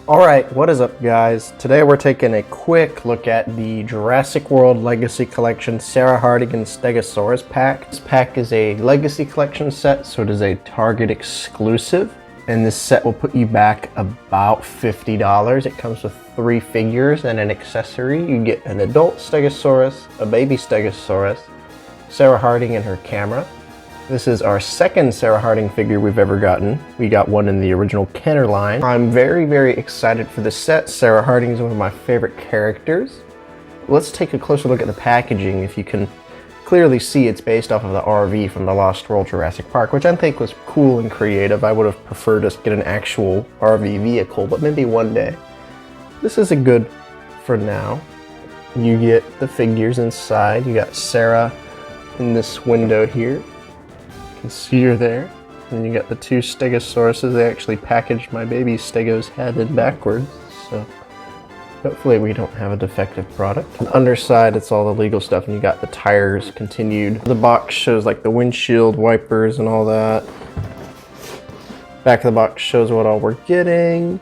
Alright, what is up guys? Today we're taking a quick look at the Jurassic World Legacy Collection Sarah Hardigan Stegosaurus pack. This pack is a Legacy Collection set, so it is a Target exclusive. And this set will put you back about $50. It comes with 3 figures and an accessory. You get an adult Stegosaurus, a baby Stegosaurus, Sarah Harding and her camera. This is our second Sarah Harding figure we've ever gotten. We got one in the original Kenner line. I'm very excited for this set. Sarah Harding is one of my favorite characters. Let's take a closer look at the packaging. If you can clearly see, it's based off of the RV from the Lost World Jurassic Park, which I think was cool and creative. I would have preferred us get an actual RV vehicle, but maybe one day. This is a good for now. You get the figures inside. You got Sarah in this window here. You can see her there. And you got the 2 Stegosauruses. They actually packaged my baby Stegos head in backwards, so hopefully we don't have a defective product. On the underside, it's all the legal stuff, and you got the tires continued. The box shows like the windshield wipers and all that. Back of the box shows what all we're getting.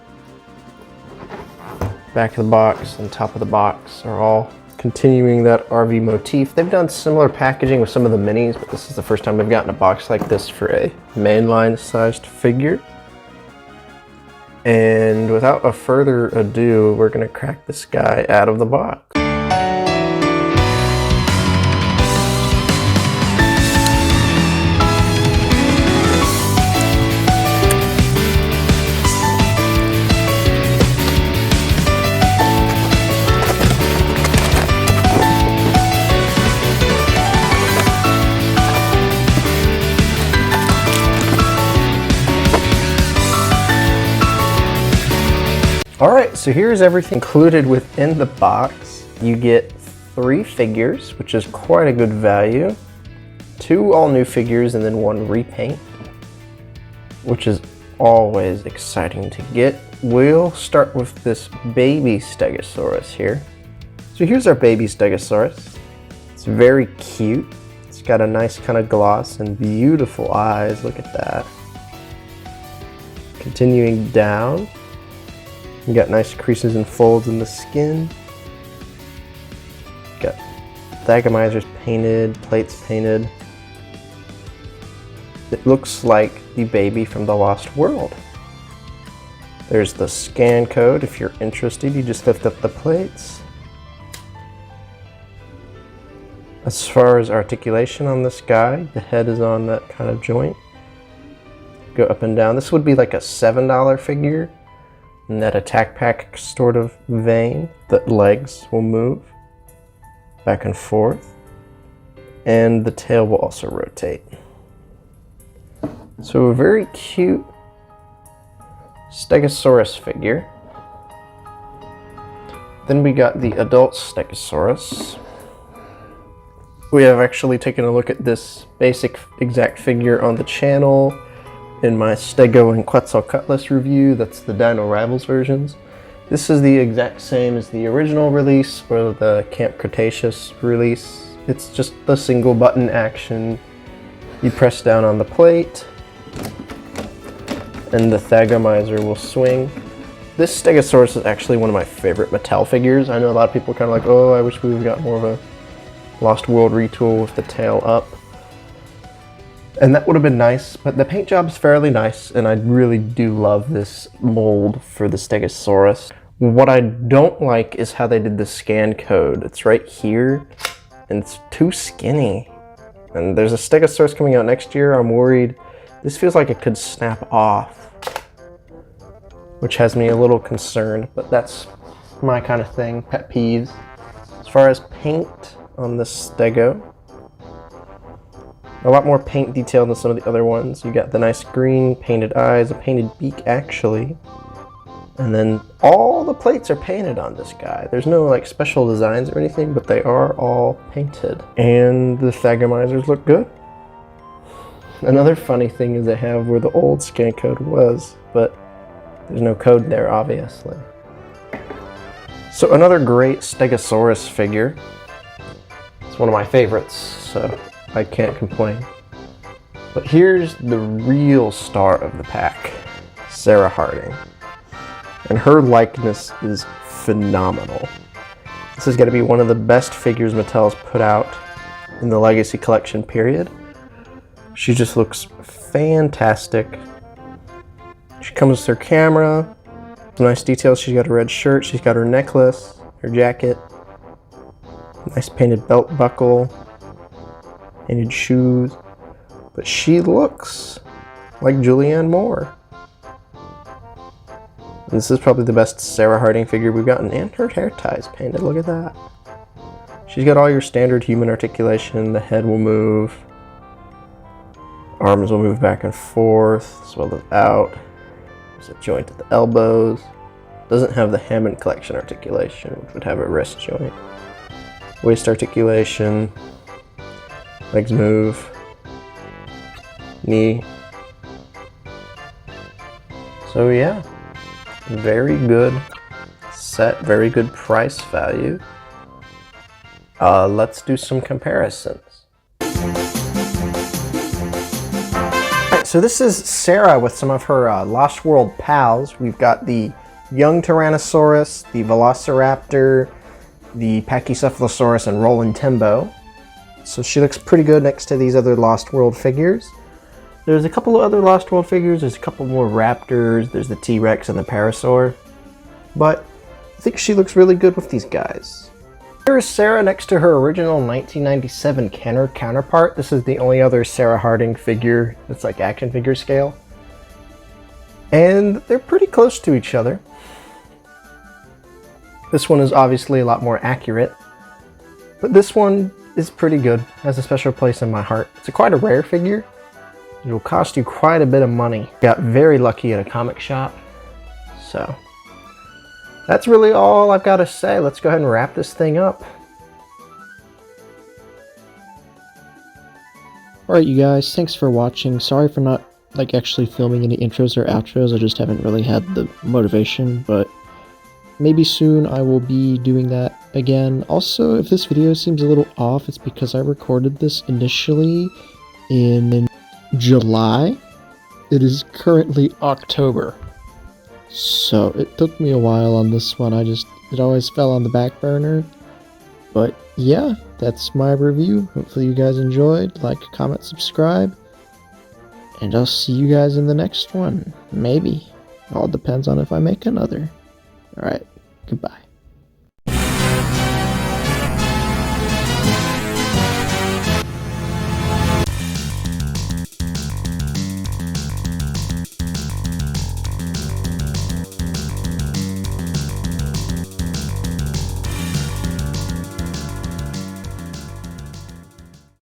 Back of the box and top of the box are all continuing that RV motif. They've done similar packaging with some of the minis, but this is the first time we've gotten a box like this for a mainline sized figure. And without a further ado, we're gonna crack this guy out of the box. Alright, so here's everything included within the box. You get 3 figures, which is quite a good value. 2 all new figures and then 1 repaint, which is always exciting to get. We'll start with this baby Stegosaurus here. So here's our baby Stegosaurus. It's very cute. It's got a nice kind of gloss and beautiful eyes. Look at that. Continuing down. You got nice creases and folds in the skin. Got thagomizers painted, plates painted. It looks like the baby from the Lost World. There's the scan code. If you're interested, you just lift up the plates. As far as articulation on this guy, the head is on that kind of joint. Go up and down. This would be like a $7 figure. In that attack pack sort of vein, the legs will move back and forth, and the tail will also rotate. So a very cute Stegosaurus figure. Then we got the adult Stegosaurus. We have actually taken a look at this basic exact figure on the channel in my Stego and Quetzalcoatlus review. That's the Dino Rivals versions. This is the exact same as the original release or the Camp Cretaceous release. It's just the single button action. You press down on the plate and the thagomizer will swing. This Stegosaurus is actually one of my favorite Mattel figures. I know a lot of people are kind of like, oh, I wish we would have got more of a Lost World retool with the tail up. And that would have been nice, but the paint job is fairly nice, and I really do love this mold for the Stegosaurus. What I don't like is how they did the scan code. It's right here, and it's too skinny. And there's a Stegosaurus coming out next year. I'm worried. This feels like it could snap off, which has me a little concerned, but that's my kind of thing, pet peeves. As far as paint on the Stego, a lot more paint detail than some of the other ones. You got the nice green painted eyes, a painted beak actually. And then all the plates are painted on this guy. There's no like special designs or anything, but they are all painted. And the thagomizers look good. Another funny thing is they have where the old scan code was, but there's no code there, obviously. So another great Stegosaurus figure. It's one of my favorites, so I can't complain. But here's the real star of the pack, Sarah Harding. And her likeness is phenomenal. This is going to be one of the best figures Mattel's put out in the Legacy Collection period. She just looks fantastic. She comes with her camera, some nice details. She's got a red shirt, she's got her necklace, her jacket, nice painted belt buckle, painted shoes. But she looks like Julianne Moore. And this is probably the best Sarah Harding figure we've gotten, and her hair tie is painted, look at that. She's got all your standard human articulation, the head will move, arms will move back and forth, as well as out. There's a joint at the elbows. Doesn't have the Hammond collection articulation, which would have a wrist joint. Waist articulation. Legs move. Knee. So yeah, very good set, very good price value. Let's do some comparisons. So this is Sarah with some of her Lost World pals. We've got the young Tyrannosaurus, the Velociraptor, the Pachycephalosaurus, and Roland Timbo. So she looks pretty good next to these other Lost World figures. There's a couple of other Lost World figures. There's a couple more raptors. There's the T-Rex and the Parasaur. But I think she looks really good with these guys. Here is Sarah next to her original 1997 Kenner counterpart. This is the only other Sarah Harding figure that's like action figure scale. And they're pretty close to each other. This one is obviously a lot more accurate, but this one is pretty good, has a special place in my heart. It's quite a rare figure. It will cost you quite a bit of money. Got very lucky at a comic shop. So that's really all I've got to say. Let's go ahead and wrap this thing up. Alright you guys, thanks for watching. Sorry for not actually filming any intros or outros. I just haven't really had the motivation, but maybe soon I will be doing that again. Also, if this video seems a little off, it's because I recorded this initially in July. It is currently October. So it took me a while on this one. It always fell on the back burner. But yeah, that's my review. Hopefully you guys enjoyed. Like, comment, subscribe. And I'll see you guys in the next one. Maybe. All depends on if I make another. Alright, goodbye.